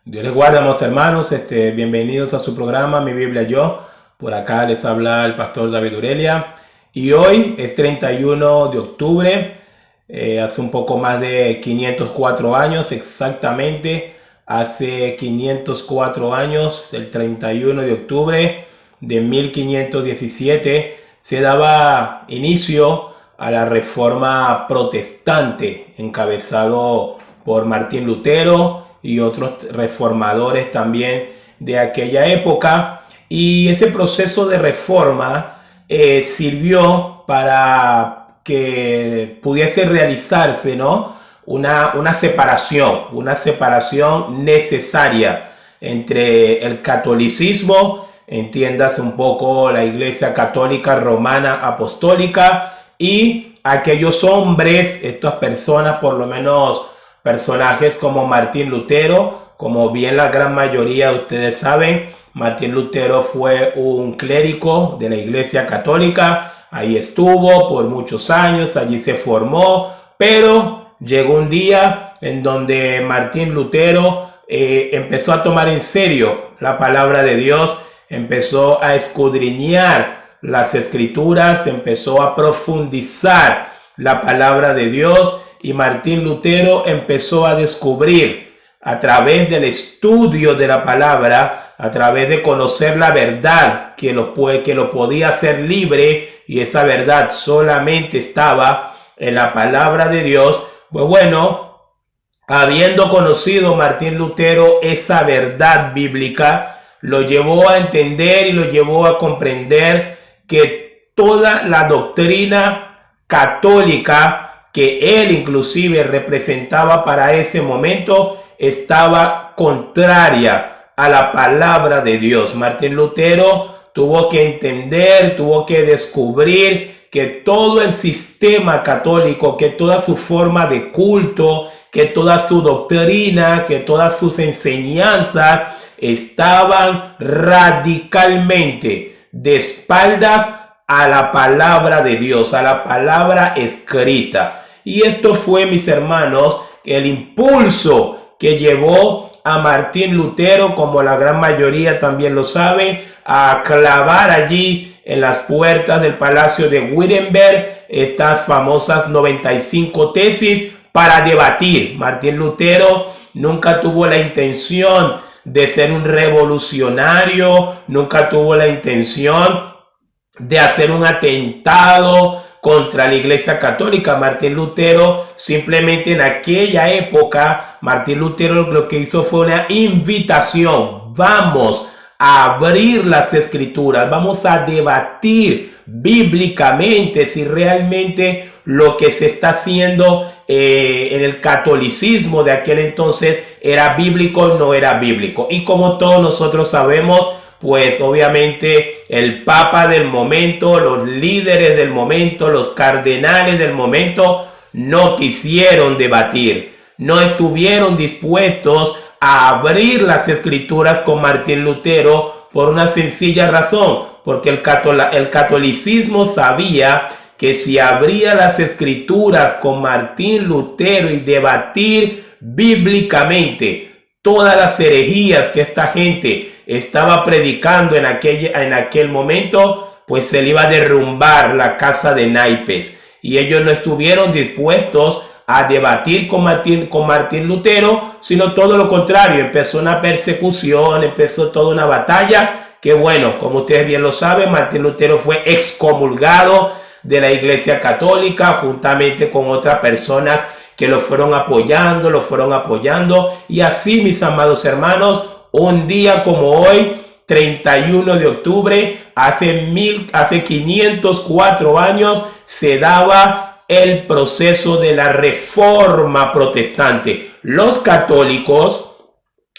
Dios les guarde, amados hermanos. Bienvenidos a su programa Mi Biblia Yo. Por acá les habla el pastor David Urelia. Y hoy es 31 de octubre. Hace un poco más de 504 años, exactamente. Hace 504 años, el 31 de octubre de 1517, se daba inicio a la Reforma Protestante, encabezado por Martín Lutero y otros reformadores también de aquella época. Y ese proceso de reforma sirvió para que pudiese realizarse, ¿no?, una separación necesaria entre el catolicismo, entiendas un poco la Iglesia Católica Romana Apostólica, y aquellos hombres, estas personas, por lo menos personajes como Martín Lutero. Como bien la gran mayoría de ustedes saben, Martín Lutero fue un clérigo de la Iglesia Católica. Ahí estuvo por muchos años, allí se formó, pero llegó un día en donde Martín Lutero empezó a tomar en serio la palabra de Dios, empezó a escudriñar las escrituras, empezó a profundizar la palabra de Dios, y Martín Lutero empezó a descubrir a través del estudio de la palabra, a través de conocer la verdad que lo podía hacer libre, y esa verdad solamente estaba en la palabra de Dios. Pues bueno, habiendo conocido Martín Lutero esa verdad bíblica, lo llevó a entender y lo llevó a comprender que toda la doctrina católica que él inclusive representaba para ese momento estaba contraria a la palabra de Dios. Martín Lutero tuvo que entender, tuvo que descubrir que todo el sistema católico, que toda su forma de culto, que toda su doctrina, que todas sus enseñanzas estaban radicalmente de espaldas a la palabra de Dios, a la palabra escrita. Y esto fue, mis hermanos, el impulso que llevó a Martín Lutero, como la gran mayoría también lo sabe, a clavar allí en las puertas del Palacio de Wittenberg estas famosas 95 tesis para debatir. Martín Lutero nunca tuvo la intención de ser un revolucionario, nunca tuvo la intención de hacer un atentado contra la Iglesia Católica. Martín Lutero simplemente en aquella época, Martín Lutero lo que hizo fue una invitación. Vamos a abrir las escrituras, vamos a debatir bíblicamente si realmente lo que se está haciendo en el catolicismo de aquel entonces era bíblico o no era bíblico. Y como todos nosotros sabemos, pues obviamente el papa del momento, los líderes del momento, los cardenales del momento no quisieron debatir, no estuvieron dispuestos a abrir las escrituras con Martín Lutero por una sencilla razón, porque el catolicismo sabía que si abría las escrituras con Martín Lutero y debatir bíblicamente todas las herejías que esta gente estaba predicando en aquel momento, pues se le iba a derrumbar la casa de naipes. Y ellos no estuvieron dispuestos a debatir con Martín Lutero, sino todo lo contrario. Empezó una persecución, empezó toda una batalla, que bueno, como ustedes bien lo saben, Martín Lutero fue excomulgado de la Iglesia Católica juntamente con otras personas que lo fueron apoyando, y así, mis amados hermanos, un día como hoy, 31 de octubre, hace 504 años, se daba el proceso de la Reforma Protestante. Los católicos,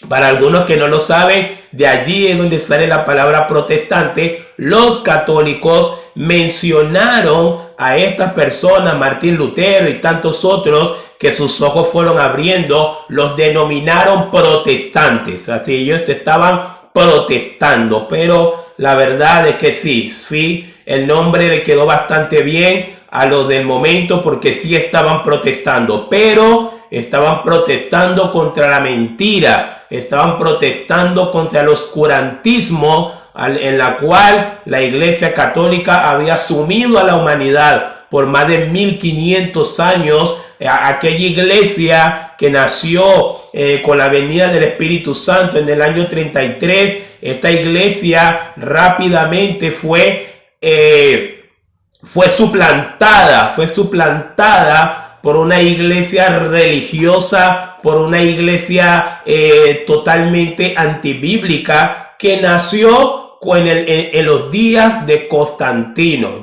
para algunos que no lo saben, de allí es donde sale la palabra protestante. Los católicos mencionaron a estas personas, Martín Lutero y tantos otros, que sus ojos fueron abriendo, los denominaron protestantes. Así ellos estaban protestando, pero la verdad es que sí, el nombre le quedó bastante bien a los del momento, porque sí estaban protestando, pero estaban protestando contra la mentira, estaban protestando contra el oscurantismo en la cual la Iglesia Católica había sumido a la humanidad por más de 1500 años. Aquella iglesia que nació con la venida del Espíritu Santo en el año 33, esta iglesia rápidamente fue suplantada por una iglesia religiosa, por una iglesia totalmente antibíblica que nació en los días de Constantino.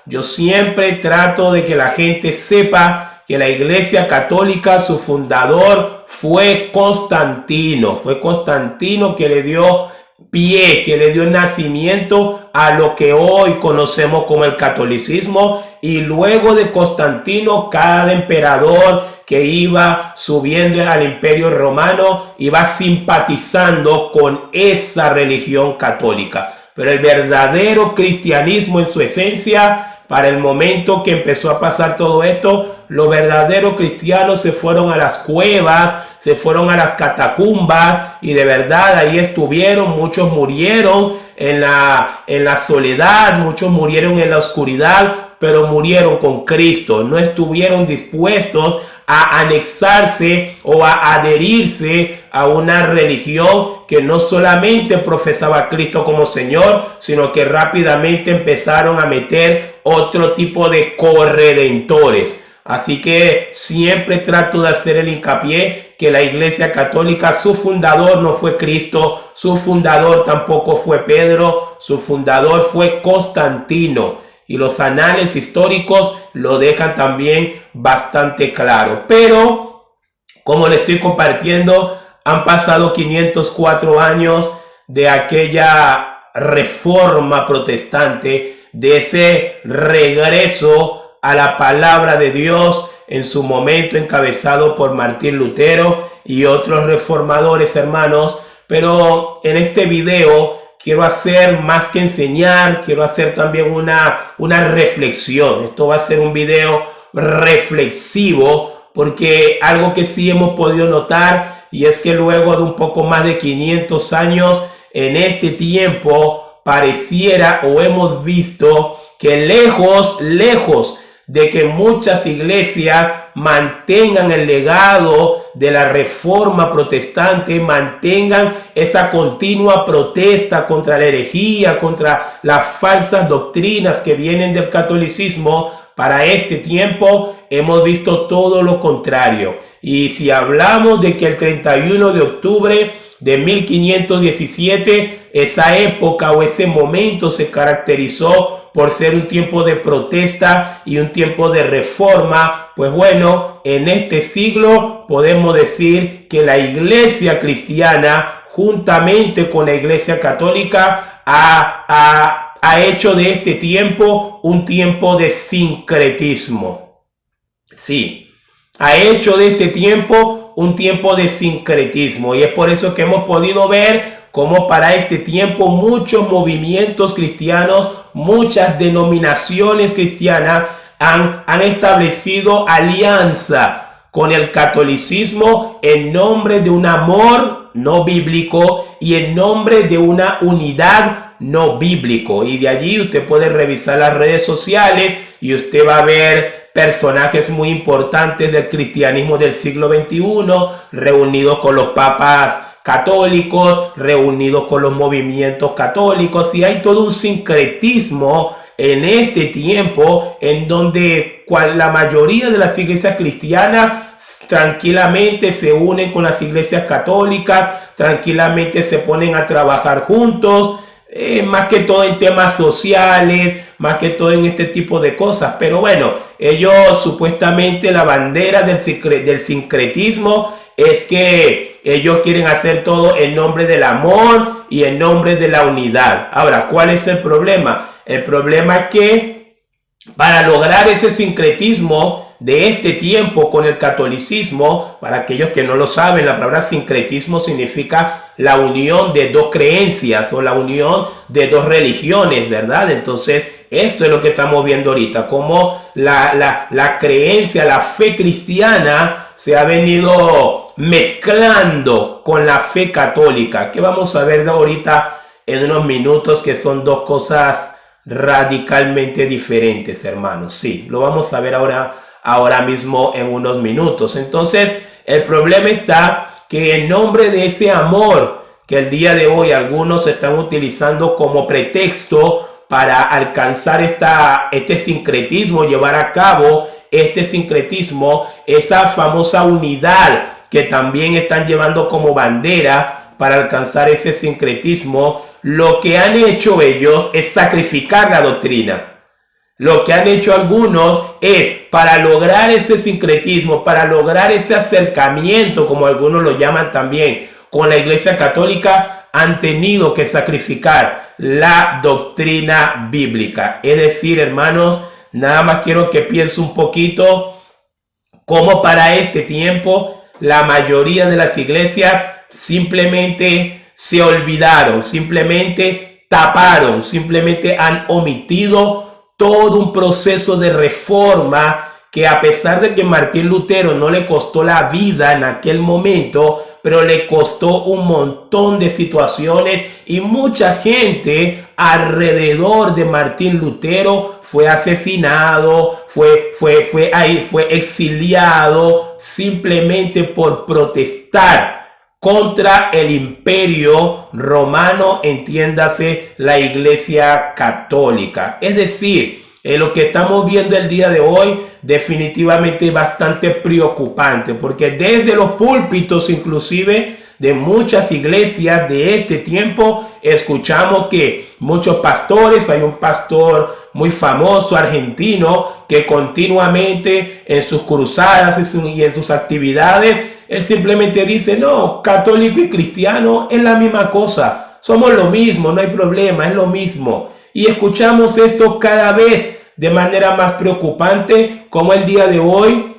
Yo siempre trato de que la gente sepa que la Iglesia Católica, su fundador fue Constantino. Fue Constantino que le dio pie, que le dio nacimiento a lo que hoy conocemos como el catolicismo. Y luego de Constantino, cada emperador que iba subiendo al Imperio Romano iba simpatizando con esa religión católica. Pero el verdadero cristianismo en su esencia, para el momento que empezó a pasar todo esto, los verdaderos cristianos se fueron a las cuevas, se fueron a las catacumbas y de verdad ahí estuvieron. Muchos murieron en la soledad, muchos murieron en la oscuridad, pero murieron con Cristo. No estuvieron dispuestos a anexarse o a adherirse a una religión que no solamente profesaba a Cristo como Señor, sino que rápidamente empezaron a meter otro tipo de corredentores. Así que siempre trato de hacer el hincapié que la Iglesia Católica, su fundador no fue Cristo, su fundador tampoco fue Pedro, su fundador fue Constantino. Y los anales históricos lo dejan también bastante claro. Pero, como le estoy compartiendo, han pasado 504 años de aquella reforma protestante, de ese regreso a la palabra de Dios, en su momento encabezado por Martín Lutero y otros reformadores, hermanos. Pero en este video quiero hacer más que enseñar, quiero hacer también una reflexión. Esto va a ser un video reflexivo, porque algo que sí hemos podido notar, y es que luego de un poco más de 500 años, en este tiempo pareciera o hemos visto que lejos de que muchas iglesias mantengan el legado de la reforma protestante, mantengan esa continua protesta contra la herejía, contra las falsas doctrinas que vienen del catolicismo, para este tiempo hemos visto todo lo contrario. Y si hablamos de que el 31 de octubre de 1517, esa época o ese momento se caracterizó por ser un tiempo de protesta y un tiempo de reforma, pues bueno, en este siglo podemos decir que la iglesia cristiana, juntamente con la iglesia católica, ha hecho de este tiempo un tiempo de sincretismo. Sí, ha hecho de este tiempo un tiempo de sincretismo, y es por eso que hemos podido ver cómo para este tiempo muchos movimientos cristianos, muchas denominaciones cristianas han establecido alianza con el catolicismo en nombre de un amor no bíblico y en nombre de una unidad no bíblico. Y de allí usted puede revisar las redes sociales y usted va a ver personajes muy importantes del cristianismo del siglo XXI reunidos con los papas católicos, reunidos con los movimientos católicos, y hay todo un sincretismo en este tiempo en donde la mayoría de las iglesias cristianas tranquilamente se unen con las iglesias católicas, tranquilamente se ponen a trabajar juntos, más que todo en temas sociales, más que todo en este tipo de cosas. Pero bueno, ellos supuestamente, la bandera del sincretismo es que ellos quieren hacer todo en nombre del amor y en nombre de la unidad. Ahora, ¿cuál es el problema? El problema es que para lograr ese sincretismo de este tiempo con el catolicismo, para aquellos que no lo saben, la palabra sincretismo significa la unión de dos creencias o la unión de dos religiones, ¿verdad? Entonces, esto es lo que estamos viendo ahorita, como la creencia, la fe cristiana se ha venido mezclando con la fe católica, que vamos a ver ahorita en unos minutos, que son dos cosas radicalmente diferentes, hermanos. Sí, lo vamos a ver ahora mismo en unos minutos. Entonces, el problema está que en nombre de ese amor que el día de hoy algunos están utilizando como pretexto para alcanzar este sincretismo, llevar a cabo este sincretismo, esa famosa unidad que también están llevando como bandera para alcanzar ese sincretismo, lo que han hecho ellos es sacrificar la doctrina. Lo que han hecho algunos es, para lograr ese sincretismo, para lograr ese acercamiento, como algunos lo llaman también, con la Iglesia Católica, han tenido que sacrificar la doctrina bíblica. Es decir, hermanos, nada más quiero que piense un poquito cómo para este tiempo la mayoría de las iglesias simplemente se olvidaron, simplemente taparon, simplemente han omitido todo un proceso de reforma que, a pesar de que Martín Lutero no le costó la vida en aquel momento, pero le costó un montón de situaciones, y mucha gente alrededor de Martín Lutero fue asesinado, fue exiliado simplemente por protestar contra el imperio romano, entiéndase la Iglesia Católica. Es decir, lo que estamos viendo el día de hoy definitivamente es bastante preocupante, porque desde los púlpitos inclusive de muchas iglesias de este tiempo escuchamos que muchos pastores, hay un pastor muy famoso argentino que continuamente en sus cruzadas y en sus actividades, él simplemente dice: no, católico y cristiano es la misma cosa, somos lo mismo, no hay problema, es lo mismo. Y escuchamos esto cada vez de manera más preocupante, como el día de hoy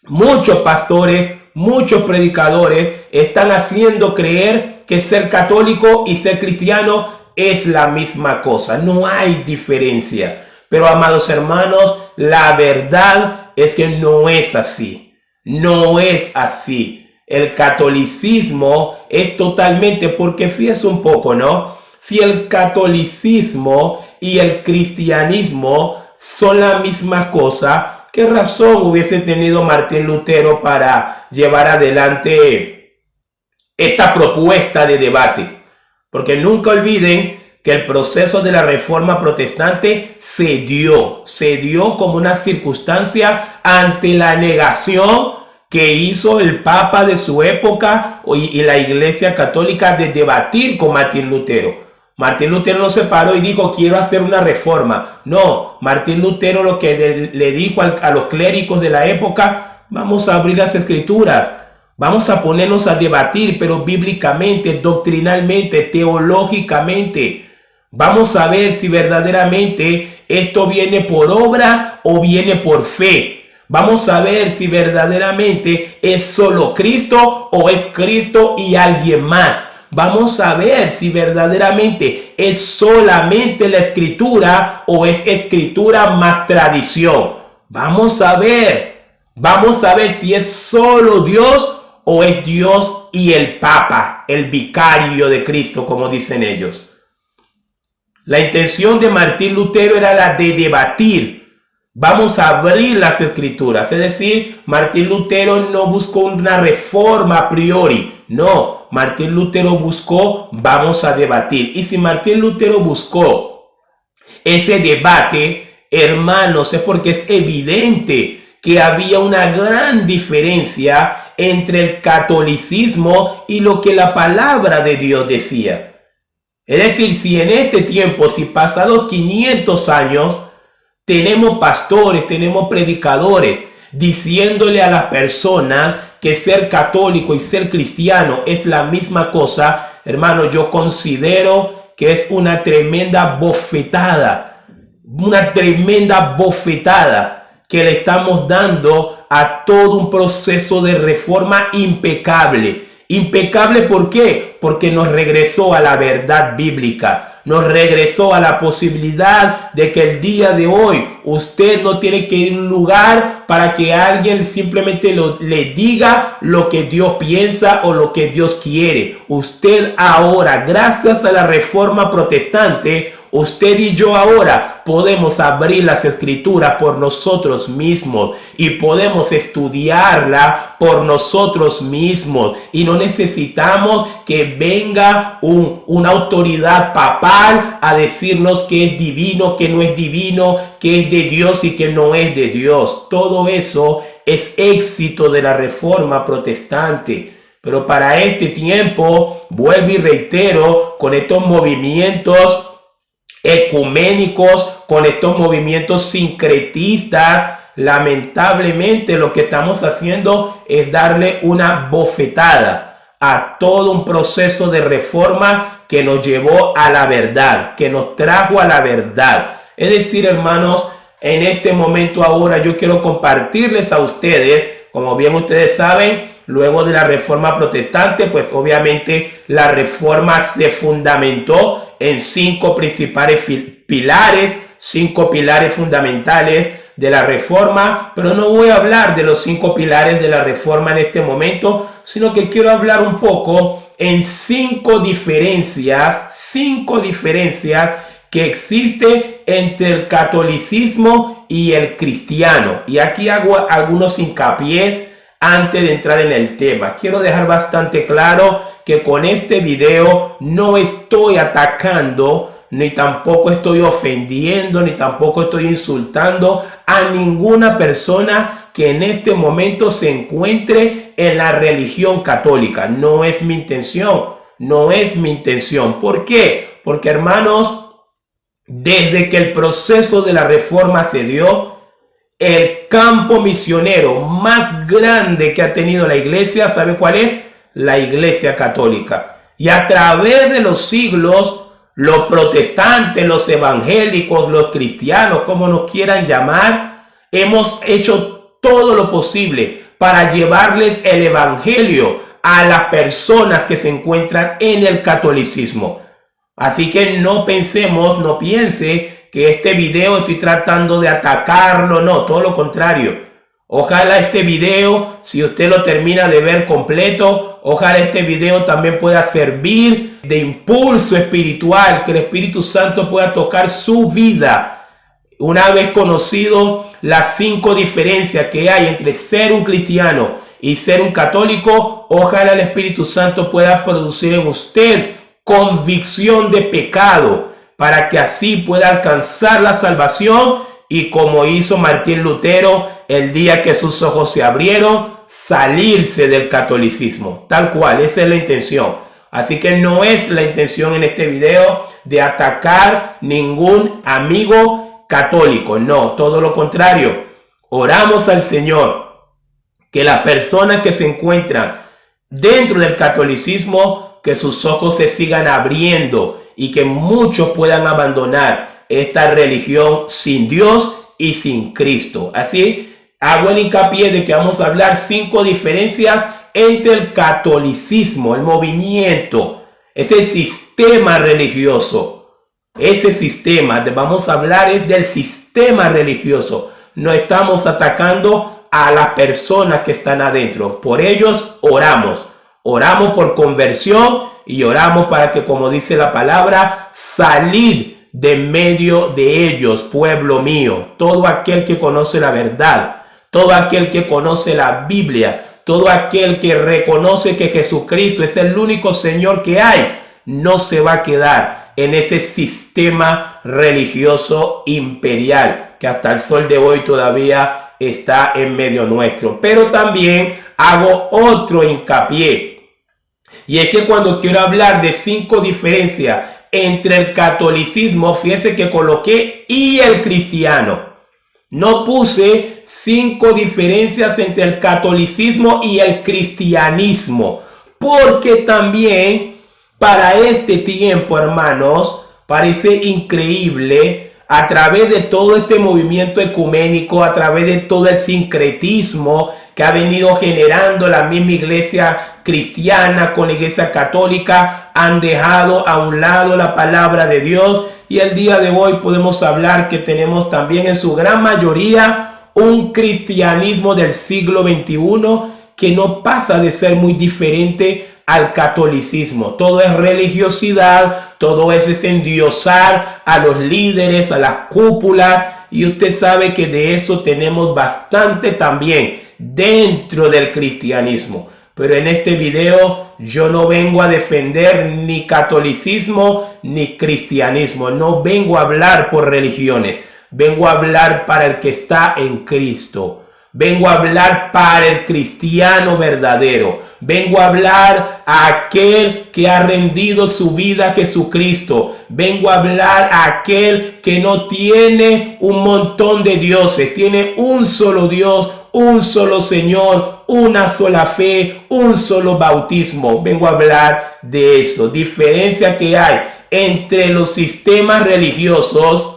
muchos pastores, muchos predicadores están haciendo creer que ser católico y ser cristiano es la misma cosa. No hay diferencia. Pero, amados hermanos, la verdad es que no es así. No es así. El catolicismo es totalmente, porque fíjese un poco, ¿no? Si el catolicismo y el cristianismo son la misma cosa, ¿qué razón hubiese tenido Martín Lutero para llevar adelante esta propuesta de debate? Porque nunca olviden que el proceso de la Reforma Protestante se dio como una circunstancia ante la negación que hizo el Papa de su época y la Iglesia Católica de debatir con Martín Lutero. Martín Lutero no se paró y dijo: quiero hacer una reforma. No, Martín Lutero lo que le dijo a los clérigos de la época: vamos a abrir las escrituras, vamos a ponernos a debatir, pero bíblicamente, doctrinalmente, teológicamente. Vamos a ver si verdaderamente esto viene por obras o viene por fe. Vamos a ver si verdaderamente es solo Cristo o es Cristo y alguien más. Vamos a ver si verdaderamente es solamente la escritura o es escritura más tradición. Vamos a ver si es solo Dios o es Dios y el Papa, el vicario de Cristo, como dicen ellos. La intención de Martín Lutero era la de debatir. Vamos a abrir las escrituras. Es decir, Martín Lutero no buscó una reforma a priori. No, Martín Lutero buscó: vamos a debatir. Y si Martín Lutero buscó ese debate, hermanos, es porque es evidente que había una gran diferencia entre el catolicismo y lo que la palabra de Dios decía. Es decir, si en este tiempo, si pasados 500 años, tenemos pastores, tenemos predicadores diciéndole a las personas que ser católico y ser cristiano es la misma cosa, hermano, yo considero que es una tremenda bofetada que le estamos dando a todo un proceso de reforma impecable. Impecable, ¿por qué? Porque nos regresó a la verdad bíblica, nos regresó a la posibilidad de que el día de hoy usted no tiene que ir a un lugar para que alguien simplemente le diga lo que Dios piensa o lo que Dios quiere. Usted ahora, gracias a la Reforma Protestante, usted y yo ahora podemos abrir las escrituras por nosotros mismos y podemos estudiarla por nosotros mismos, y no necesitamos que venga una autoridad papal a decirnos que es divino, que no es divino, que es de Dios y que no es de Dios. Todo eso es éxito de la Reforma Protestante. Pero para este tiempo, vuelvo y reitero, con estos movimientos ecuménicos, con estos movimientos sincretistas, lamentablemente lo que estamos haciendo es darle una bofetada a todo un proceso de reforma que nos llevó a la verdad, que nos trajo a la verdad. Es decir, hermanos, en este momento ahora yo quiero compartirles a ustedes, como bien ustedes saben, luego de la Reforma Protestante, pues obviamente la Reforma se fundamentó en 5 principales pilares, 5 pilares fundamentales de la Reforma, pero no voy a hablar de los 5 pilares de la Reforma en este momento, sino que quiero hablar un poco en 5 diferencias que existen entre el catolicismo y el cristiano. Y aquí hago algunos hincapiés antes de entrar en el tema. Quiero dejar bastante claro que con este video no estoy atacando, ni tampoco estoy ofendiendo, ni tampoco estoy insultando a ninguna persona que en este momento se encuentre en la religión católica. No es mi intención, no es mi intención. ¿Por qué? Porque, hermanos, desde que el proceso de la Reforma se dio, el campo misionero más grande que ha tenido la iglesia, ¿sabe cuál es? La Iglesia Católica. Y a través de los siglos, los protestantes, los evangélicos, los cristianos, como nos quieran llamar, hemos hecho todo lo posible para llevarles el evangelio a las personas que se encuentran en el catolicismo. Así que no piense que este video estoy tratando de atacarlo, no, todo lo contrario. Ojalá este video, si usted lo termina de ver completo, ojalá este video también pueda servir de impulso espiritual, que el Espíritu Santo pueda tocar su vida. Una vez conocido las 5 diferencias que hay entre ser un cristiano y ser un católico, ojalá el Espíritu Santo pueda producir en usted convicción de pecado, para que así pueda alcanzar la salvación y, como hizo Martín Lutero el día que sus ojos se abrieron, salirse del catolicismo. Tal cual, esa es la intención. Así que no es la intención en este video de atacar ningún amigo católico, no, todo lo contrario. Oramos al Señor que las personas que se encuentran dentro del catolicismo, que sus ojos se sigan abriendo y que muchos puedan abandonar esta religión sin Dios y sin Cristo. Así, hago el hincapié de que vamos a hablar 5 diferencias entre el catolicismo, el movimiento, ese sistema religioso. Ese sistema, vamos a hablar es del sistema religioso. No estamos atacando a las personas que están adentro. Por ellos oramos. Oramos por conversión y oramos para que, como dice la palabra, salid de medio de ellos, pueblo mío. Todo aquel que conoce la verdad, todo aquel que conoce la Biblia, todo aquel que reconoce que Jesucristo es el único Señor que hay, no se va a quedar en ese sistema religioso imperial que hasta el sol de hoy todavía está en medio nuestro. Pero también hago otro hincapié, y es que cuando quiero hablar de 5 diferencias entre el catolicismo, fíjense que coloqué y el cristiano. No puse 5 diferencias entre el catolicismo y el cristianismo, porque también para este tiempo, hermanos, parece increíble, a través de todo este movimiento ecuménico, a través de todo el sincretismo que ha venido generando la misma iglesia cristiana con la iglesia católica, han dejado a un lado la palabra de Dios, y el día de hoy podemos hablar que tenemos también en su gran mayoría un cristianismo del siglo XXI que no pasa de ser muy diferente al catolicismo. Todo es religiosidad, todo es endiosar a los líderes, a las cúpulas, y usted sabe que de eso tenemos bastante también dentro del cristianismo. Pero en este video yo no vengo a defender ni catolicismo ni cristianismo. No vengo a hablar por religiones. Vengo a hablar para el que está en Cristo. Vengo a hablar para el cristiano verdadero. Vengo a hablar a aquel que ha rendido su vida a Jesucristo. Vengo a hablar a aquel que no tiene un montón de dioses. Tiene un solo Dios, un solo Señor, una sola fe, un solo bautismo. Vengo a hablar de eso. Diferencia que hay entre los sistemas religiosos.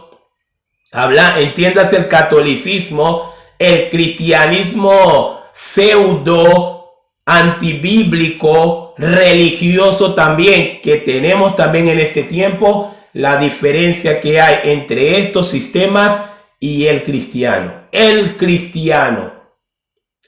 Entiéndase el catolicismo, el cristianismo pseudo, antibíblico, religioso también, que tenemos también en este tiempo. La diferencia que hay entre estos sistemas y el cristiano. El cristiano,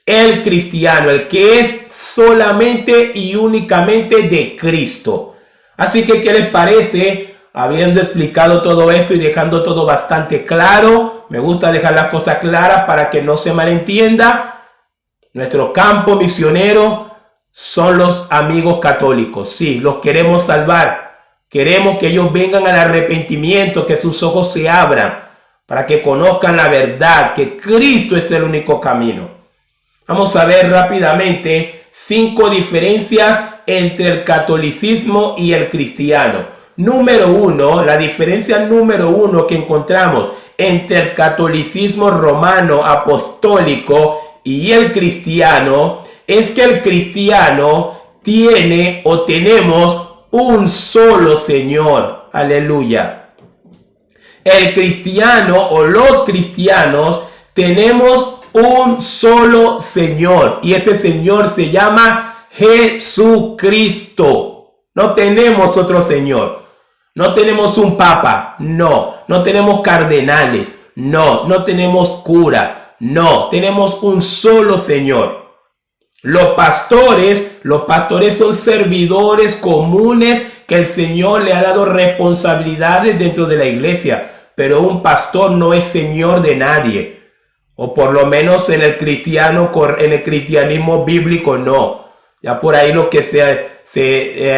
el que es solamente y únicamente de Cristo. Así que, ¿qué les parece? Habiendo explicado todo esto y dejando todo bastante claro, me gusta dejar las cosas claras para que no se malentienda. Nuestro campo misionero son los amigos católicos. Sí, los queremos salvar. Queremos que ellos vengan al arrepentimiento, que sus ojos se abran para que conozcan la verdad, que Cristo es el único camino. Vamos a ver rápidamente 5 diferencias entre el catolicismo y el cristiano. Número 1, la diferencia número 1 que encontramos entre el catolicismo romano apostólico y el cristiano es que el cristiano tiene o tenemos un solo Señor. Aleluya. El cristiano o los cristianos tenemos un solo Señor y ese Señor se llama Jesucristo. No tenemos otro Señor. No tenemos un papa, no tenemos cardenales, no tenemos cura, no, tenemos un solo Señor. Los pastores son servidores comunes que el Señor le ha dado responsabilidades dentro de la iglesia, pero un pastor no es señor de nadie, o por lo menos en el cristianismo bíblico no. Ya por ahí lo que sea.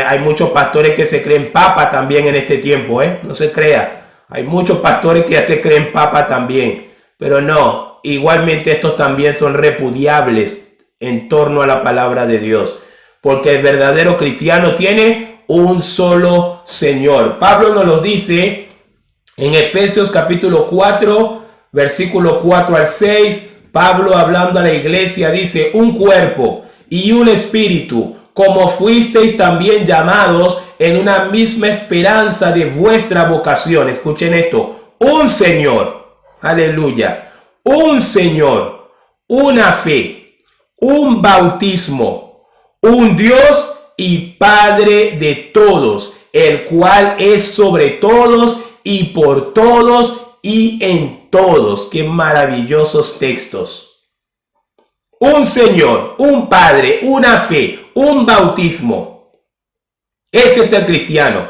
Hay muchos pastores que se creen papa también en este tiempo, no se crea. Hay muchos pastores que ya se creen papa también, pero no, igualmente estos también son repudiables en torno a la palabra de Dios, porque el verdadero cristiano tiene un solo Señor. Pablo nos lo dice en Efesios capítulo 4, versículo 4 al 6. Pablo, hablando a la iglesia, dice: un cuerpo y un espíritu, como fuisteis también llamados en una misma esperanza de vuestra vocación. Escuchen esto: un Señor, aleluya, un Señor, una fe, un bautismo, un Dios y Padre de todos, el cual es sobre todos y por todos y en todos. Qué maravillosos textos. Un Señor, un Padre, una fe, un bautismo. Ese es el cristiano.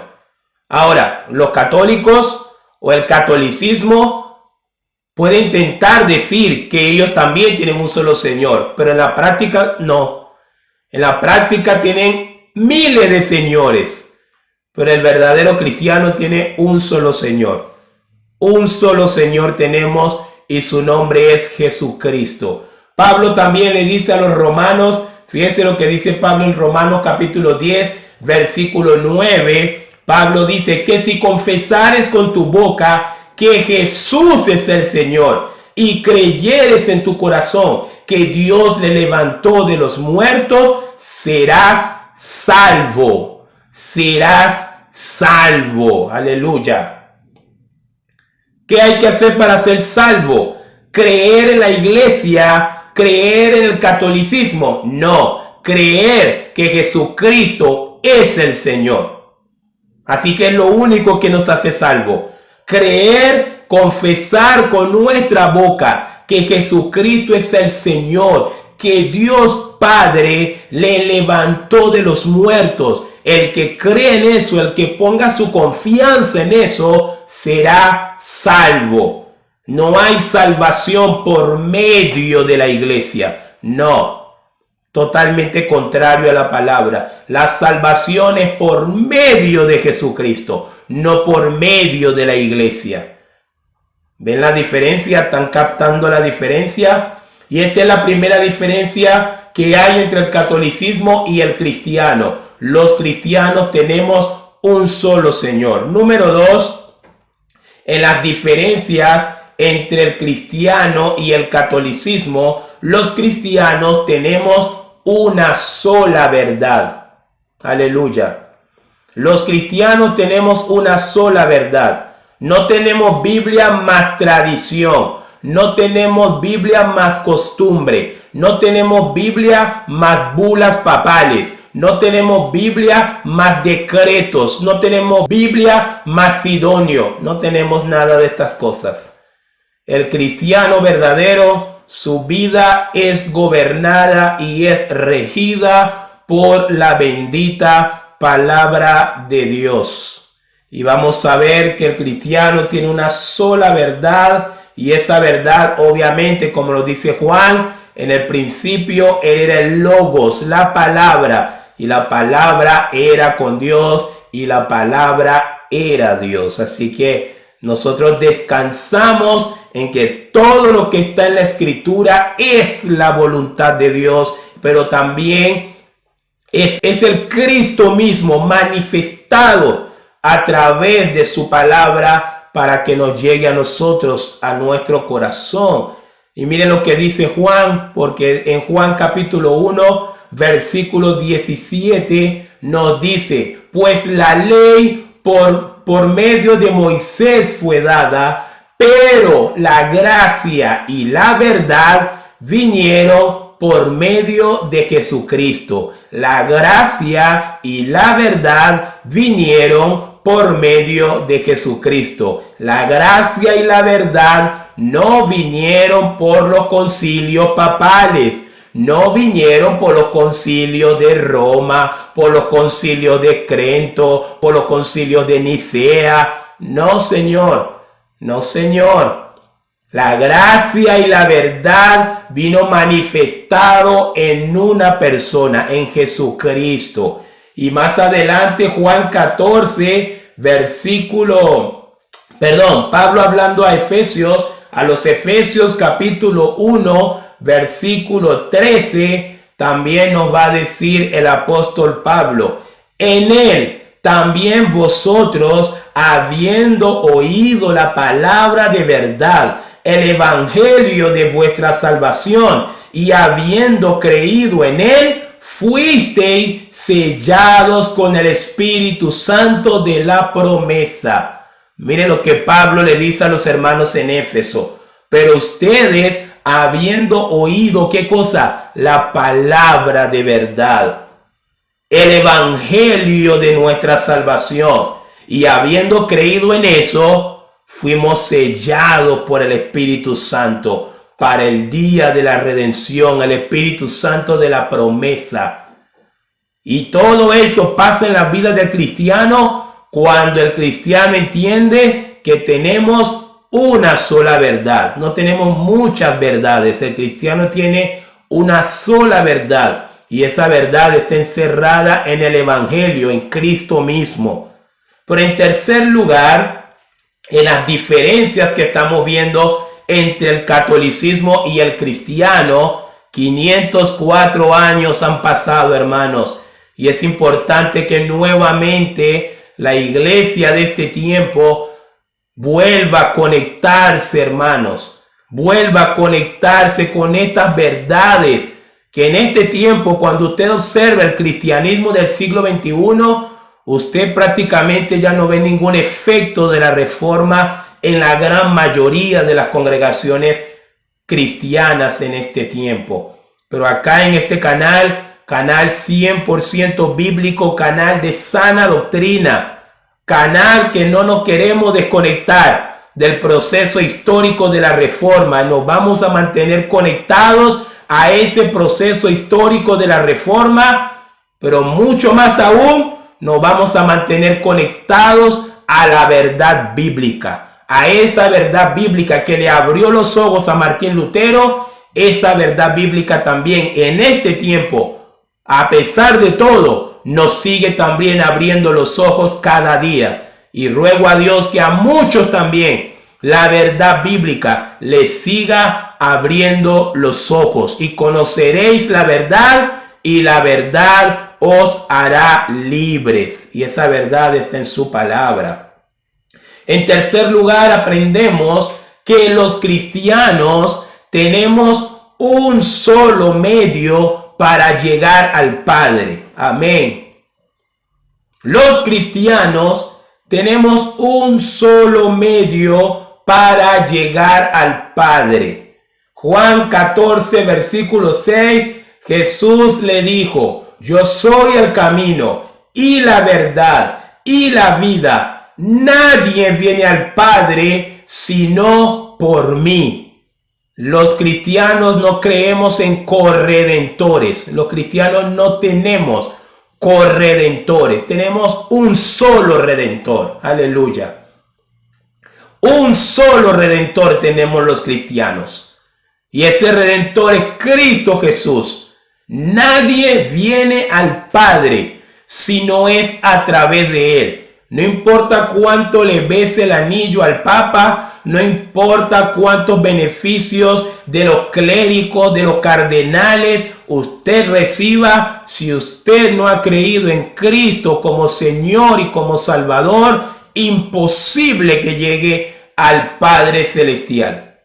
Ahora, los católicos o el catolicismo puede intentar decir que ellos también tienen un solo Señor, pero en la práctica no. En la práctica tienen miles de señores, pero el verdadero cristiano tiene un solo Señor. Un solo Señor tenemos y su nombre es Jesucristo. Pablo también le dice a los romanos, fíjense lo que dice Pablo en Romanos capítulo 10, versículo 9. Pablo dice que si confesares con tu boca que Jesús es el Señor y creyeres en tu corazón que Dios le levantó de los muertos, serás salvo. Serás salvo. Aleluya. ¿Qué hay que hacer para ser salvo? ¿Creer en la iglesia? ¿Creer en el catolicismo? No, creer que Jesucristo es el Señor. Así que es lo único que nos hace salvo. Creer, confesar con nuestra boca que Jesucristo es el Señor, que Dios Padre le levantó de los muertos. El que cree en eso, el que ponga su confianza en eso, será salvo. No hay salvación por medio de la iglesia. No, totalmente contrario a la palabra. La salvación es por medio de Jesucristo, no por medio de la iglesia. ¿Ven la diferencia? ¿Están captando la diferencia? Y esta es la primera diferencia que hay entre el catolicismo y el cristiano. Los cristianos tenemos un solo Señor. Número 2, en las diferencias entre el cristiano y el catolicismo, los cristianos tenemos una sola verdad. Aleluya. Los cristianos tenemos una sola verdad. No tenemos Biblia más tradición. No tenemos Biblia más costumbre. No tenemos Biblia más bulas papales. No tenemos Biblia más decretos. No tenemos Biblia más sidonio. No tenemos nada de estas cosas. El cristiano verdadero, su vida es gobernada y es regida por la bendita palabra de Dios. Y vamos a ver que el cristiano tiene una sola verdad. Y esa verdad, obviamente, como lo dice Juan, en el principio él era el Logos, la palabra. Y la palabra era con Dios y la palabra era Dios. Así que nosotros descansamos en que todo lo que está en la Escritura es la voluntad de Dios, pero también es el Cristo mismo manifestado a través de su palabra para que nos llegue a nosotros, a nuestro corazón. Y miren lo que dice Juan, porque en Juan capítulo 1, versículo 17 nos dice: pues la ley por medio de Moisés fue dada, pero la gracia y la verdad vinieron por medio de Jesucristo. La gracia y la verdad vinieron por medio de Jesucristo. La gracia y la verdad no vinieron por los concilios papales. No vinieron por los concilios de Roma, por los concilios de Trento, por los concilios de Nicea. No, Señor. No, Señor. La gracia y la verdad vino manifestado en una persona, en Jesucristo. Y más adelante, Juan 14, Pablo hablando a los Efesios capítulo 1, versículo 13, también nos va a decir el apóstol Pablo: en él también vosotros, habiendo oído la palabra de verdad, el evangelio de vuestra salvación, y habiendo creído en él, fuisteis sellados con el Espíritu Santo de la promesa. Miren lo que Pablo le dice a los hermanos en Éfeso: pero ustedes, habiendo oído, ¿qué cosa? La palabra de verdad, el evangelio de nuestra salvación, y habiendo creído en eso, fuimos sellados por el Espíritu Santo para el día de la redención, el Espíritu Santo de la promesa. Y todo eso pasa en la vida del cristiano cuando el cristiano entiende que tenemos una sola verdad. No tenemos muchas verdades. El cristiano tiene una sola verdad. Y esa verdad está encerrada en el evangelio, en Cristo mismo. Pero en tercer lugar, en las diferencias que estamos viendo entre el catolicismo y el cristiano, 504 años han pasado, hermanos. Y es importante que nuevamente la iglesia de este tiempo vuelva a conectarse, hermanos. Vuelva a conectarse con estas verdades que en este tiempo, cuando usted observa el cristianismo del siglo XXI, usted prácticamente ya no ve ningún efecto de la reforma en la gran mayoría de las congregaciones cristianas en este tiempo. Pero acá en este canal 100% bíblico, canal de sana doctrina, canal que no nos queremos desconectar del proceso histórico de la Reforma. Nos vamos a mantener conectados a ese proceso histórico de la Reforma, pero mucho más aún nos vamos a mantener conectados a la verdad bíblica, a esa verdad bíblica que le abrió los ojos a Martín Lutero. Esa verdad bíblica también en este tiempo, a pesar de todo, nos sigue también abriendo los ojos cada día. Y ruego a Dios que a muchos también la verdad bíblica les siga abriendo los ojos. Y conoceréis la verdad, y la verdad os hará libres. Y esa verdad está en su palabra. En tercer lugar, aprendemos que los cristianos tenemos un solo medio para llegar al Padre. Amén. Los cristianos tenemos un solo medio para llegar al Padre. Juan 14, versículo 6, Jesús le dijo: yo soy el camino y la verdad y la vida. Nadie viene al Padre sino por mí. Los cristianos no creemos en corredentores. Los cristianos no tenemos corredentores. Tenemos un solo redentor. Aleluya. Un solo redentor tenemos los cristianos. Y ese redentor es Cristo Jesús. Nadie viene al Padre si no es a través de Él. No importa cuánto le bese el anillo al Papa, no importa cuántos beneficios de los clérigos, de los cardenales usted reciba, si usted no ha creído en Cristo como Señor y como Salvador, imposible que llegue al Padre Celestial.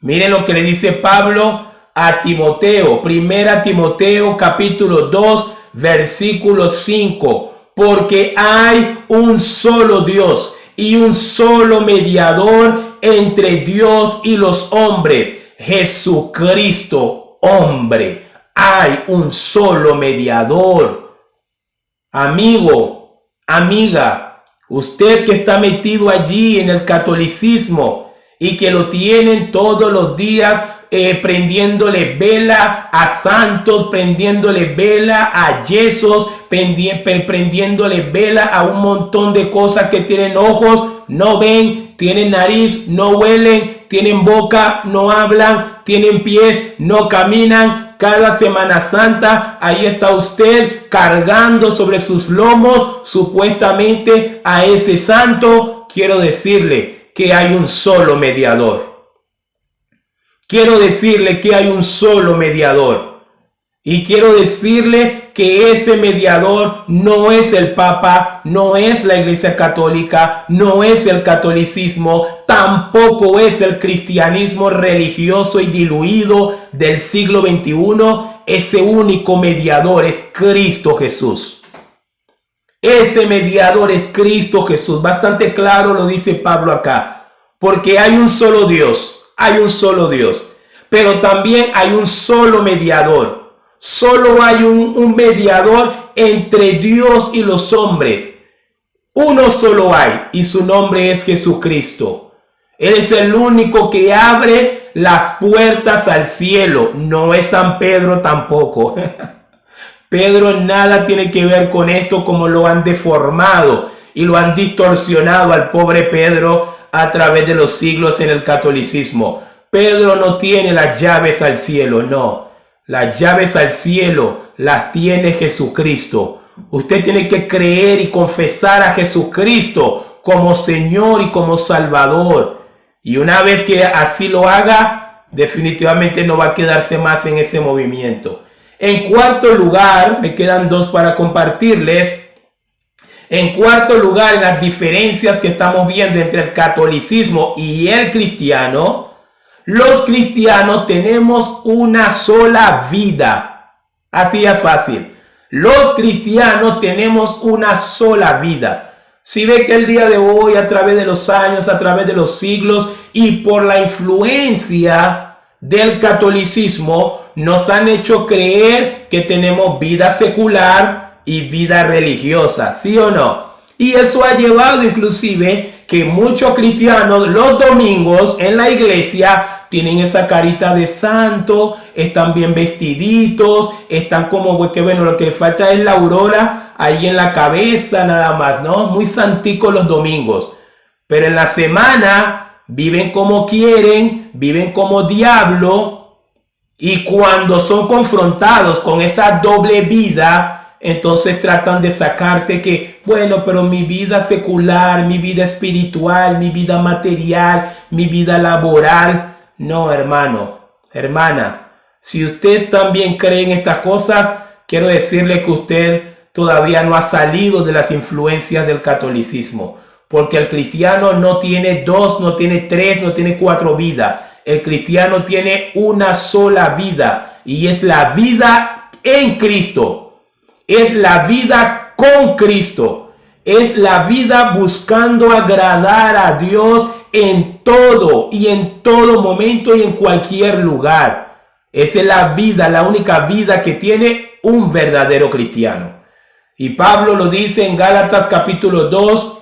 Miren lo que le dice Pablo a Timoteo, 1 Timoteo capítulo 2, versículo 5. Porque hay un solo Dios y un solo mediador entre Dios y los hombres, Jesucristo, hombre. Hay un solo mediador. Amigo, amiga, usted que está metido allí en el catolicismo y que lo tienen todos los días, prendiéndole vela a santos, prendiéndole vela a yesos, prendiéndole vela a un montón de cosas que tienen ojos, no ven, tienen nariz, no huelen, tienen boca, no hablan, tienen pies, no caminan. Cada Semana Santa, ahí está usted cargando sobre sus lomos supuestamente a ese santo. Quiero decirle que hay un solo mediador. Quiero decirle que hay un solo mediador. Y quiero decirle que ese mediador no es el Papa, no es la Iglesia Católica, no es el catolicismo, tampoco es el cristianismo religioso y diluido del siglo XXI. Ese único mediador es Cristo Jesús. Ese mediador es Cristo Jesús. Bastante claro lo dice Pablo acá. Porque hay un solo Dios. Hay un solo Dios, pero también hay un solo mediador. Solo hay un mediador entre Dios y los hombres. Uno solo hay y su nombre es Jesucristo. Él es el único que abre las puertas al cielo. No es San Pedro tampoco. Pedro nada tiene que ver con esto, como lo han deformado y lo han distorsionado al pobre Pedro a través de los siglos en el catolicismo. Pedro no tiene las llaves al cielo, no. Las llaves al cielo las tiene Jesucristo. Usted tiene que creer y confesar a Jesucristo como Señor y como Salvador. Y una vez que así lo haga, definitivamente no va a quedarse más en ese movimiento. En cuarto lugar, me quedan dos para compartirles. En cuarto lugar, en las diferencias que estamos viendo entre el catolicismo y el cristiano, los cristianos tenemos una sola vida. Así es fácil. Los cristianos tenemos una sola vida. Si ve que el día de hoy, a través de los años, a través de los siglos y por la influencia del catolicismo, nos han hecho creer que tenemos vida secular y vida religiosa, ¿sí o no? Y eso ha llevado inclusive que muchos cristianos los domingos en la iglesia tienen esa carita de santo, están bien vestiditos, están como que bueno, lo que les falta es la aurora ahí en la cabeza nada más, ¿no? Muy santicos los domingos. Pero en la semana viven como quieren, viven como diablo, y cuando son confrontados con esa doble vida, entonces tratan de sacarte que, bueno, pero mi vida secular, mi vida espiritual, mi vida material, mi vida laboral. No, hermano, hermana, si usted también cree en estas cosas, quiero decirle que usted todavía no ha salido de las influencias del catolicismo. Porque el cristiano no tiene dos, no tiene tres, no tiene cuatro vidas. El cristiano tiene una sola vida, y es la vida en Cristo. Es la vida con Cristo. Es la vida buscando agradar a Dios en todo y en todo momento y en cualquier lugar. Esa es la vida, la única vida que tiene un verdadero cristiano. Y Pablo lo dice en Gálatas capítulo 2,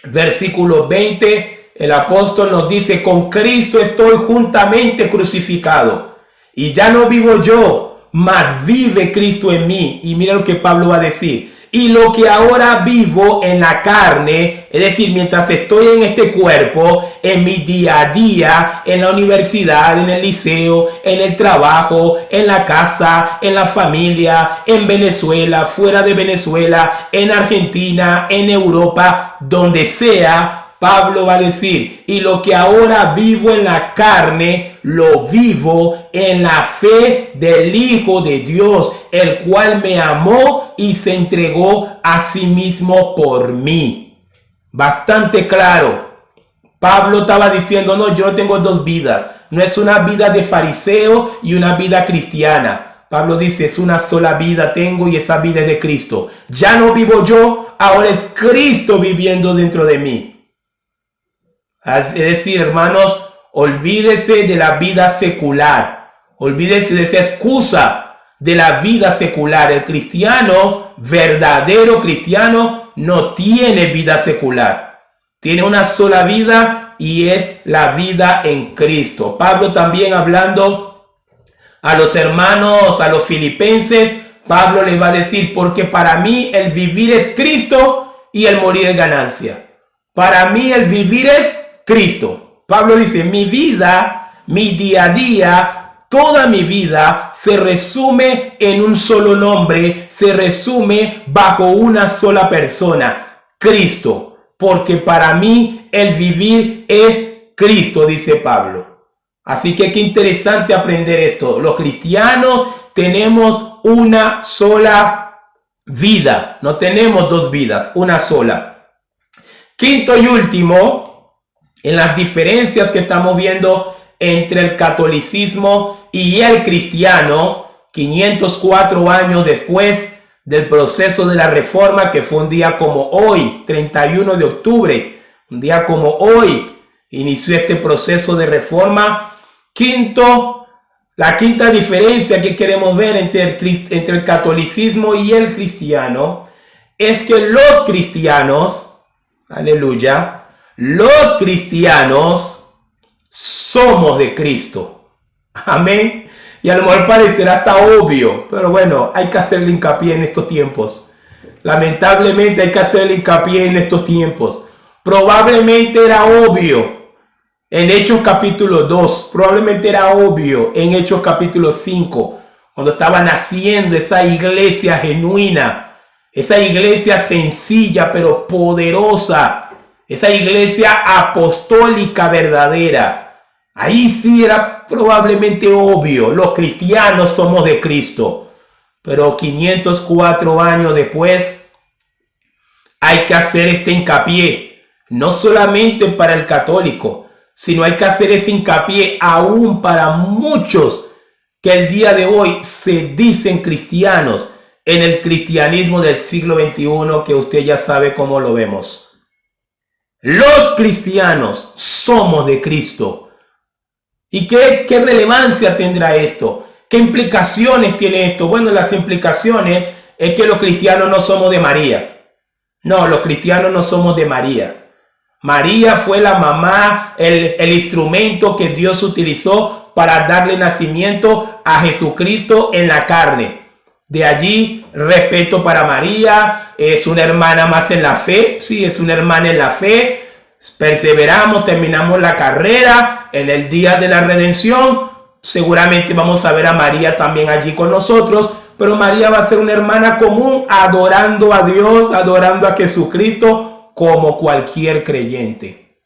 versículo 20. El apóstol nos dice: con Cristo estoy juntamente crucificado, y ya no vivo yo, mas vive Cristo en mí. Y mira lo que Pablo va a decir: y lo que ahora vivo en la carne, es decir, mientras estoy en este cuerpo, en mi día a día, en la universidad, en el liceo, en el trabajo, en la casa, en la familia, en Venezuela, fuera de Venezuela, en Argentina, en Europa, donde sea, Pablo va a decir: y lo que ahora vivo en la carne, lo vivo en la fe del Hijo de Dios, el cual me amó y se entregó a sí mismo por mí. Bastante claro. Pablo estaba diciendo: no, yo no tengo dos vidas. No es una vida de fariseo y una vida cristiana. Pablo dice: es una sola vida tengo, y esa vida es de Cristo. Ya no vivo yo, ahora es Cristo viviendo dentro de mí. Es decir, hermanos, olvídese de la vida secular. Olvídese de esa excusa de la vida secular. El cristiano, verdadero cristiano, no tiene vida secular. Tiene una sola vida, y es la vida en Cristo. Pablo también, hablando a los hermanos, a los filipenses, Pablo les va a decir: porque para mí el vivir es Cristo y el morir es ganancia. Para mí el vivir es Cristo. Pablo dice: mi vida, mi día a día, toda mi vida se resume en un solo nombre, se resume bajo una sola persona: Cristo. Porque para mí el vivir es Cristo, dice Pablo. Así que qué interesante aprender esto. Los cristianos tenemos una sola vida, no tenemos dos vidas, una sola. Quinto y último, en las diferencias que estamos viendo entre el catolicismo y el cristiano, 504 años después del proceso de la Reforma, que fue un día como hoy, 31 de octubre, un día como hoy, inició este proceso de reforma. La quinta diferencia que queremos ver entre el catolicismo y el cristiano es que los cristianos, aleluya, los cristianos somos de Cristo. Amén. Y a lo mejor parecerá hasta obvio, pero bueno, hay que hacerle hincapié en estos tiempos. Lamentablemente hay que hacerle hincapié en estos tiempos. Probablemente era obvio en Hechos capítulo 2, probablemente era obvio en Hechos capítulo 5, cuando estaba naciendo esa iglesia genuina, esa iglesia sencilla pero poderosa, esa iglesia apostólica verdadera. Ahí sí era probablemente obvio: los cristianos somos de Cristo. Pero 504 años después, hay que hacer este hincapié, no solamente para el católico, sino hay que hacer ese hincapié aún para muchos que el día de hoy se dicen cristianos, en el cristianismo del siglo XXI, que usted ya sabe cómo lo vemos. Los cristianos somos de Cristo. ¿Y qué relevancia tendrá esto? ¿Qué implicaciones tiene esto? Bueno, las implicaciones es que los cristianos no somos de María. No, los cristianos no somos de María. María fue la mamá, el instrumento que Dios utilizó para darle nacimiento a Jesucristo en la carne. De allí, respeto para María. Es una hermana más en la fe. Sí, es una hermana en la fe. Perseveramos, terminamos la carrera. En el día de la redención, seguramente vamos a ver a María también allí con nosotros. Pero María va a ser una hermana común, adorando a Dios, adorando a Jesucristo, como cualquier creyente.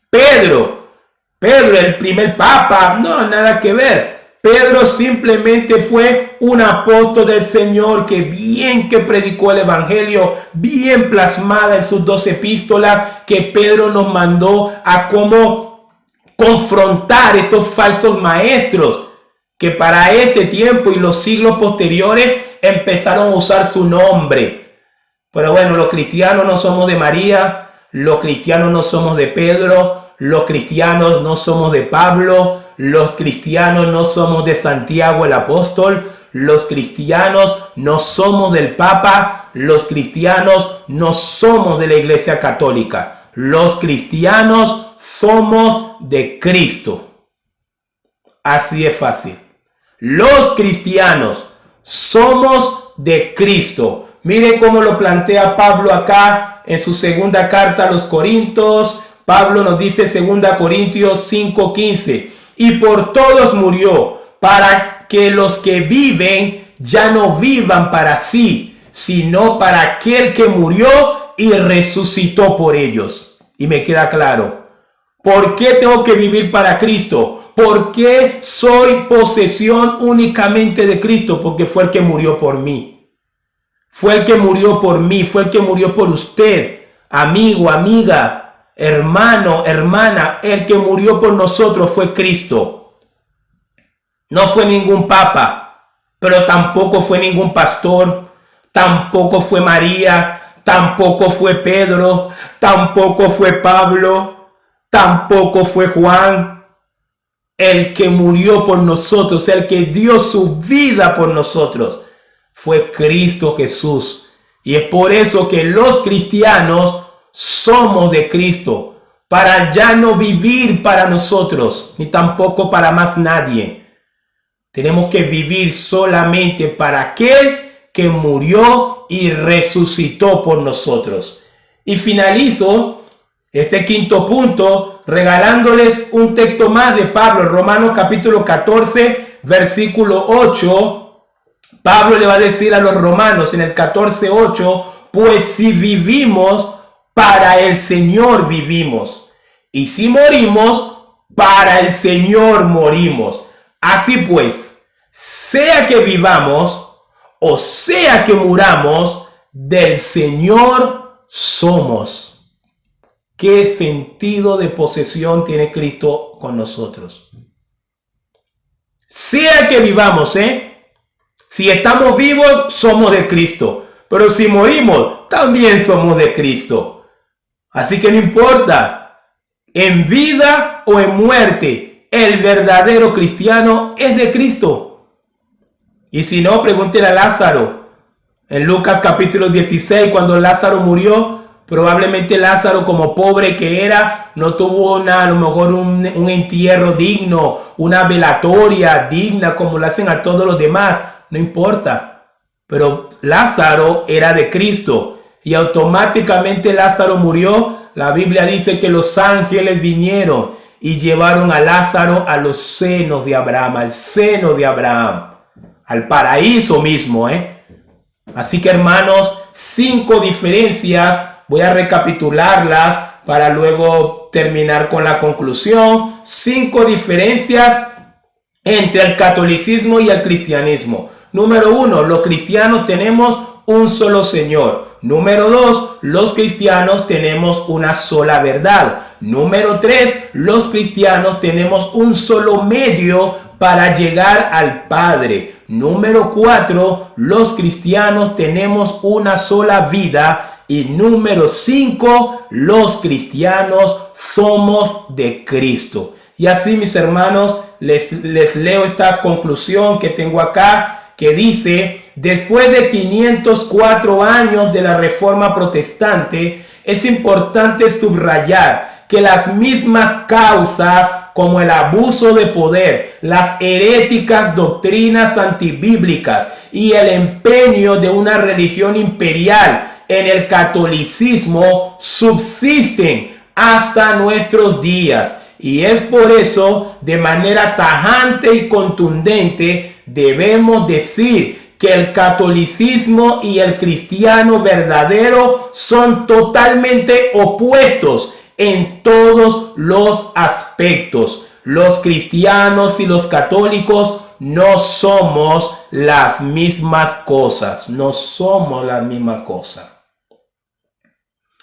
Pedro, el primer papa, no, nada que ver. Pedro simplemente fue un apóstol del Señor que predicó el evangelio, bien plasmada en sus 2 epístolas, que Pedro nos mandó a cómo confrontar estos falsos maestros que para este tiempo y los siglos posteriores empezaron a usar su nombre. Pero bueno, los cristianos no somos de María, los cristianos no somos de Pedro, los cristianos no somos de Pablo, los cristianos no somos de Santiago el apóstol, los cristianos no somos del Papa, los cristianos no somos de la Iglesia Católica, los cristianos somos de Cristo. Así es fácil. Los cristianos somos de Cristo. Miren cómo lo plantea Pablo acá en su segunda carta a los Corintios. Pablo nos dice 2 Corintios 5:15. Y por todos murió, para que los que viven ya no vivan para sí, sino para aquel que murió y resucitó por ellos. Y me queda claro. ¿Por qué tengo que vivir para Cristo? ¿Por qué soy posesión únicamente de Cristo? Porque fue el que murió por mí. Fue el que murió por mí. Fue el que murió por usted. Amigo, amiga, hermano, hermana. El que murió por nosotros fue Cristo. No fue ningún papa. Pero tampoco fue ningún pastor. Tampoco fue María. Tampoco fue Pedro. Tampoco fue Pablo. Tampoco fue Juan. El que murió por nosotros, el que dio su vida por nosotros, fue Cristo Jesús. Y es por eso que los cristianos somos de Cristo, para ya no vivir para nosotros, ni tampoco para más nadie. Tenemos que vivir solamente para aquel que murió y resucitó por nosotros. Y finalizo este quinto punto regalándoles un texto más de Pablo, Romanos capítulo 14, versículo 8. Pablo le va a decir a los romanos en el 14:8, pues si vivimos, para el Señor vivimos, y si morimos, para el Señor morimos. Así pues, sea que vivamos o sea que muramos, del Señor somos. ¿Qué sentido de posesión tiene Cristo con nosotros? Sea que vivamos, si estamos vivos, somos de Cristo. Pero si morimos, también somos de Cristo. Así que no importa, en vida o en muerte, el verdadero cristiano es de Cristo. Y si no, pregúntenle a Lázaro. En Lucas capítulo 16, cuando Lázaro murió, probablemente Lázaro, como pobre que era, no tuvo a lo mejor un entierro digno, una velatoria digna como lo hacen a todos los demás. No importa. Pero Lázaro era de Cristo y automáticamente Lázaro murió. La Biblia dice que los ángeles vinieron y llevaron a Lázaro a los senos de Abraham, al seno de Abraham, al paraíso mismo, Así que, hermanos, 5 diferencias. Voy a recapitularlas para luego terminar con la conclusión. 5 diferencias entre el catolicismo y el cristianismo. Número 1, los cristianos tenemos un solo Señor. Número 2, los cristianos tenemos una sola verdad. Número 3, los cristianos tenemos un solo medio para llegar al Padre. Número 4, los cristianos tenemos una sola vida. Y número 5, los cristianos somos de Cristo. Y así, mis hermanos, les leo esta conclusión que tengo acá, que dice: después de 504 años de la Reforma Protestante, es importante subrayar que las mismas causas como el abuso de poder, las heréticas doctrinas antibíblicas y el empeño de una religión imperial en el catolicismo subsisten hasta nuestros días. Y es por eso, de manera tajante y contundente, debemos decir que el catolicismo y el cristiano verdadero son totalmente opuestos en todos los aspectos. Los cristianos y los católicos no somos las mismas cosas. No somos la misma cosa.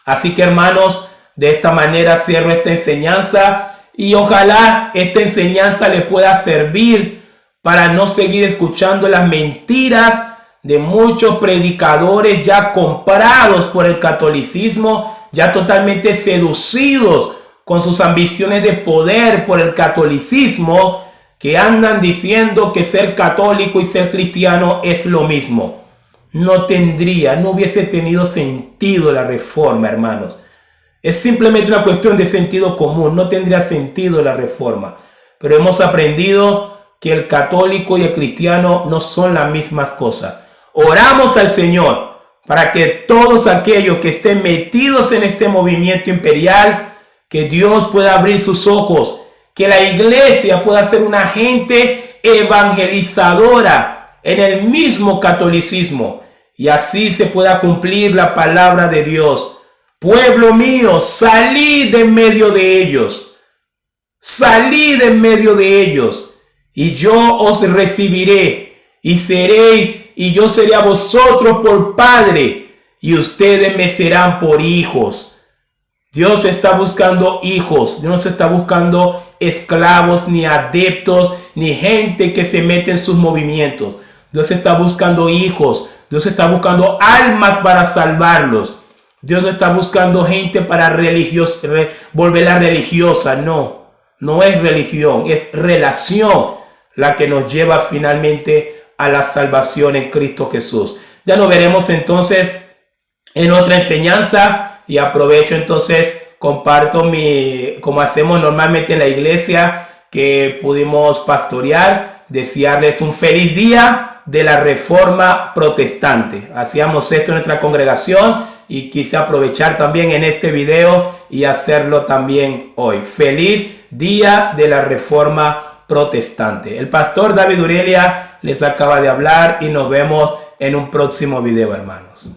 Así que, hermanos, de esta manera cierro esta enseñanza y ojalá esta enseñanza le pueda servir para no seguir escuchando las mentiras de muchos predicadores ya comprados por el catolicismo, ya totalmente seducidos con sus ambiciones de poder por el catolicismo, que andan diciendo que ser católico y ser cristiano es lo mismo. No hubiese tenido sentido la reforma, hermanos. Es simplemente una cuestión de sentido común, no tendría sentido la reforma. Pero hemos aprendido que el católico y el cristiano no son las mismas cosas. Oramos al Señor para que todos aquellos que estén metidos en este movimiento imperial, que Dios pueda abrir sus ojos, que la iglesia pueda ser una agente evangelizadora en el mismo catolicismo y así se pueda cumplir la palabra de Dios. Pueblo mío, salid de en medio de ellos. Salid en medio de ellos. Y yo os recibiré. Y seréis, y yo seré a vosotros por padre. Y ustedes me serán por hijos. Dios está buscando hijos. Dios no está buscando esclavos, ni adeptos, ni gente que se mete en sus movimientos. Dios está buscando hijos. Dios está buscando almas para salvarlos. Dios no está buscando gente para volverla religiosa. No, no es religión, es relación la que nos lleva finalmente a la salvación en Cristo Jesús. Ya nos veremos entonces en otra enseñanza y aprovecho entonces, comparto como hacemos normalmente en la iglesia que pudimos pastorear, desearles un feliz día de la Reforma Protestante. Hacíamos esto en nuestra congregación y quise aprovechar también en este video y hacerlo también hoy. Feliz día de la Reforma Protestante. El pastor David Urelia les acaba de hablar y nos vemos en un próximo video, hermanos.